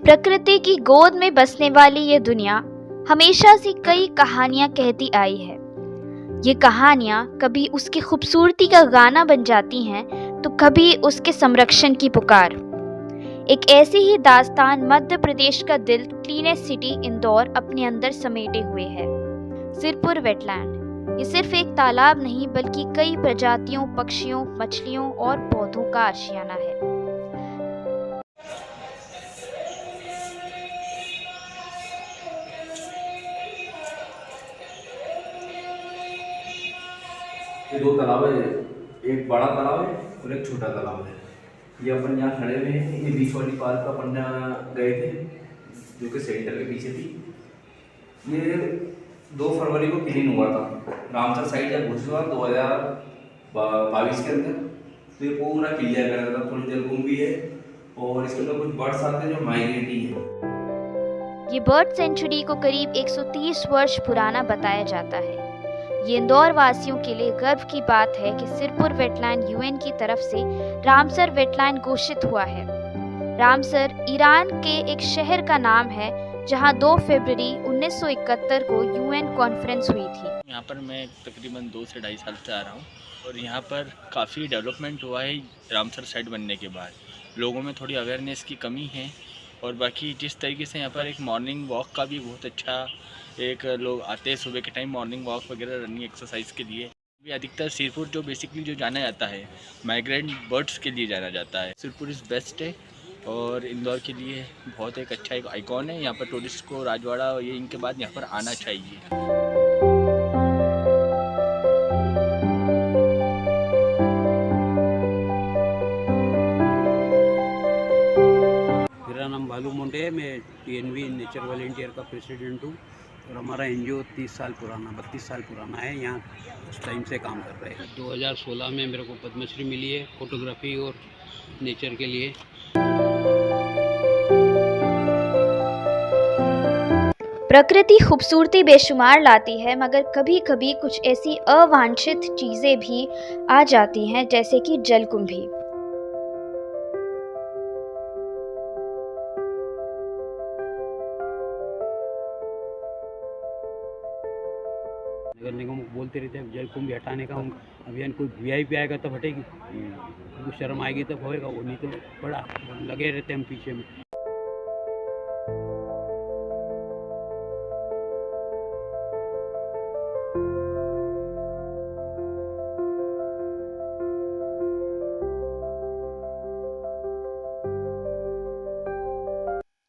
प्रकृति की गोद में बसने वाली ये दुनिया हमेशा से कई कहानियां कहती आई है। ये कहानियां कभी उसकी खूबसूरती का गाना बन जाती हैं तो कभी उसके संरक्षण की पुकार। एक ऐसी ही दास्तान मध्य प्रदेश का दिल क्लीनेस्ट सिटी इंदौर अपने अंदर समेटे हुए है। सिरपुर वेटलैंड ये सिर्फ एक तालाब नहीं बल्कि कई प्रजातियों, पक्षियों, मछलियों और पौधों का आशियाना है। ये दो तालाब है, एक बड़ा तालाब है और एक छोटा तालाब है। ये अपन यहाँ खड़े हुए हैं। ये बीच वाली पार्क अपन गए थे जो कि सेंटर के पीछे थी। ये 2 फरवरी को क्लीन हुआ था। रामसर साइड जब घुस हुआ 2022 के अंदर, तो ये पूरा क्लियर कर रहा था। थोड़ी जलकुंभी भी है और इसके अंदर कुछ बर्ड्स आते हैं जो माइग्रेटरी है। ये बर्ड सेंचुरी को करीब 130 वर्ष पुराना बताया जाता है। ये इंदौर वासियों के लिए गर्व की बात है कि सिरपुर वेटलैंड यूएन की तरफ से रामसर वेटलैंड घोषित हुआ है। रामसर ईरान के एक शहर का नाम है जहां 2 फरवरी 1971 को यूएन कॉन्फ्रेंस हुई थी। यहाँ पर मैं तकरीबन 2 से 2.5 साल से आ रहा हूँ और यहाँ पर काफ़ी डेवलपमेंट हुआ है रामसर साइड बनने के बाद। लोगों में थोड़ी अवेयरनेस की कमी है और बाकी जिस तरीके से यहाँ पर एक मॉर्निंग वॉक का भी बहुत अच्छा एक लोग आते हैं सुबह के टाइम मॉर्निंग वॉक वगैरह रनिंग एक्सरसाइज के लिए। भी अधिकतर सिरपुर जो बेसिकली जो जाना जाता है माइग्रेंट बर्ड्स के लिए जाना जाता है। सिरपुर इज़ बेस्ट है और इंदौर के लिए बहुत एक अच्छा एक आइकॉन है। यहाँ पर टूरिस्ट को राजवाड़ा ये इनके बाद यहाँ पर आना चाहिए। मेरा नाम भालू मोंटे है। मैं टीएनवी नेचर वॉलंटियर का प्रेसिडेंट हूँ और हमारा एनजीओ 32 साल पुराना है। यहाँ उस टाइम से काम कर रहे हैं। 2016 में मेरे को पद्मश्री मिली है फोटोग्राफी और नेचर के लिए। प्रकृति खूबसूरती बेशुमार लाती है, मगर कभी कभी कुछ ऐसी अवांछित चीजें भी आ जाती हैं जैसे कि जलकुंभी। नगर निगम को बोलते रहते हैं जलकुंभी हटाने का अभियान। कोई वीआईपी आएगा तब हटेगी, उनको शर्म आएगी तब होएगा। वो नहीं तो बड़ा लगे रहते हैं हम पीछे में।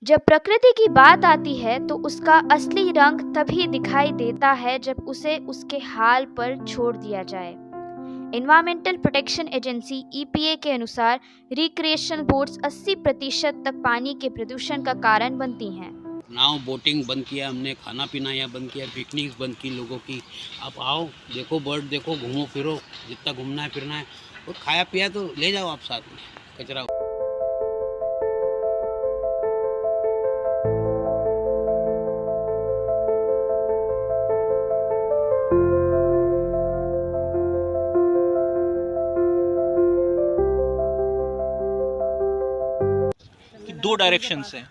जब प्रकृति की बात आती है तो उसका असली रंग तभी दिखाई देता है जब उसे उसके हाल पर छोड़ दिया जाए। एनवायरमेंटल प्रोटेक्शन एजेंसी ईपीए के अनुसार रिक्रिएशनल बोट्स 80% तक पानी के प्रदूषण का कारण बनती हैं। नाव बोटिंग बंद किया हमने, खाना पीना यहाँ बंद किया, पिकनिक बंद की लोगों की। आप आओ, देखो बर्ड देखो, घूमो फिरो, जितना घूमना है फिरना है, और खाया पिया तो ले जाओ आप साथ में। कचरा 2 डायरेक्शंस हैं।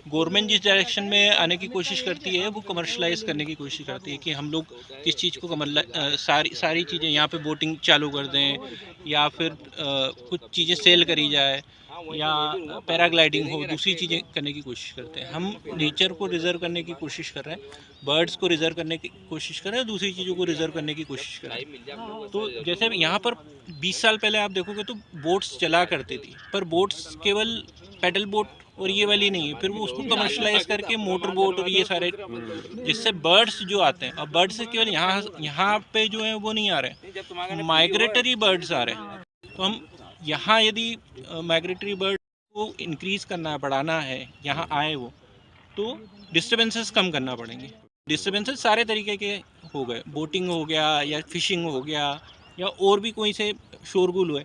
गवर्नमेंट जिस डायरेक्शन में आने की कोशिश करती है वो कमर्शलाइज करने की कोशिश करती है कि हम लोग किस चीज़ को सारी चीज़ें यहाँ पे बोटिंग चालू कर दें या फिर कुछ चीज़ें सेल करी जाए या पैराग्लाइडिंग हो, दूसरी चीज़ें करने की कोशिश करते हैं। हम नेचर को रिजर्व करने की कोशिश कर रहे हैं, बर्ड्स को रिजर्व करने की कोशिश कर रहे हैं, दूसरी चीज़ों को रिजर्व करने की कोशिश कर रहे हैं। तो जैसे यहाँ पर 20 साल पहले आप देखोगे तो बोट्स चला करती थी, पर बोट्स केवल पैडल बोट और ये वाली नहीं है। फिर वो उसको कमर्शलाइज करके मोटर बोट और ये सारे, जिससे बर्ड्स जो आते हैं, और बर्ड्स केवल यहाँ पे जो है वो नहीं आ रहे, माइग्रेटरी बर्ड्स आ रहे हैं। तो हम यहाँ यदि माइग्रेटरी बर्ड को इंक्रीज़ करना है, बढ़ाना है, यहाँ आए वो, तो डिस्टर्बेंसेस कम करना पड़ेंगे। डिस्टर्बेंसेस सारे तरीके के हो गए, बोटिंग हो गया या फिशिंग हो गया या और भी कोई से शोरगुल हुए।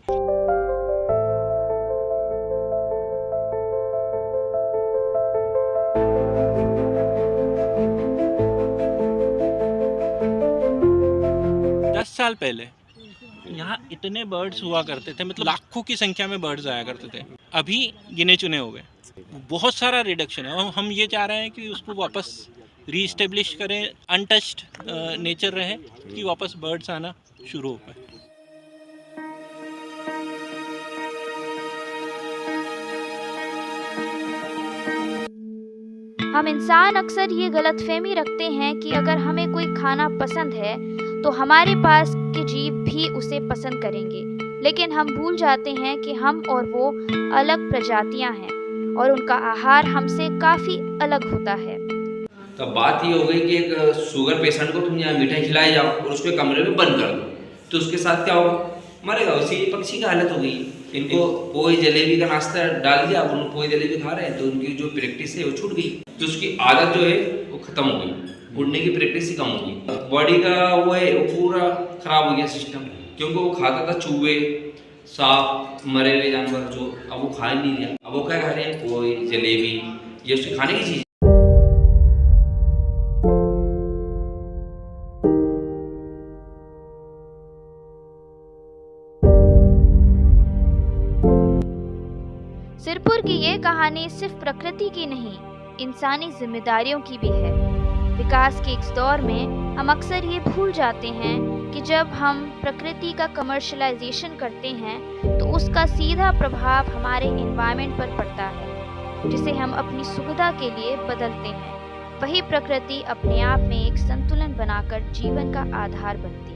दस साल पहले यहाँ इतने बर्ड्स हुआ करते थे, मतलब लाखों की संख्या में बर्ड्स आया करते थे। अभी गिने चुने हो गए, बहुत सारा रिडक्शन है। और हम ये चाह रहे हैं कि उसको वापस रीस्टेब्लिश करें, अनटच्ड नेचर रहे, कि वापस बर्ड्स आना शुरू हो पाए। हम इंसान अक्सर ये गलतफहमी रखते हैं कि अगर हमें कोई खाना पसंद है तो हमारे पास के जीव भी उसे पसंद करेंगे, लेकिन हम भूल जाते हैं कि हम और वो अलग प्रजातियां हैं और उनका आहार हमसे काफ़ी अलग होता है। तो बात ये हो गई कि एक शुगर पेशेंट को तुम यहाँ मिठाई खिलाए जाओ और उसको एक कमरे में बंद कर दो, तो उसके साथ क्या होगा? मरेगा। उसी पक्षी की हालत हो गई। इनको पोहे जलेबी का नाश्ता डाल दिया, अब उन पोहे जलेबी खा रहे हैं, तो उनकी जो प्रैक्टिस है वो छूट गई, तो उसकी आदत जो है वो खत्म हो गई, उड़ने की प्रैक्टिस ही कम हो गई। बॉडी का वो है वो पूरा खराब हो गया सिस्टम, क्योंकि वो खाता था चूहे, सांप, मरे हुए जानवर, जो अब वो खा ही नहीं रहा। अब वो क्या खा रहे हैं? पोहे जलेबी, ये उसके खाने की चीज़। सिरपुर की ये कहानी सिर्फ प्रकृति की नहीं, इंसानी जिम्मेदारियों की भी है। विकास के इस दौर में हम अक्सर ये भूल जाते हैं कि जब हम प्रकृति का कमर्शलाइजेशन करते हैं तो उसका सीधा प्रभाव हमारे एनवायरनमेंट पर पड़ता है, जिसे हम अपनी सुविधा के लिए बदलते हैं। वही प्रकृति अपने आप में एक संतुलन बनाकर जीवन का आधार बनती है।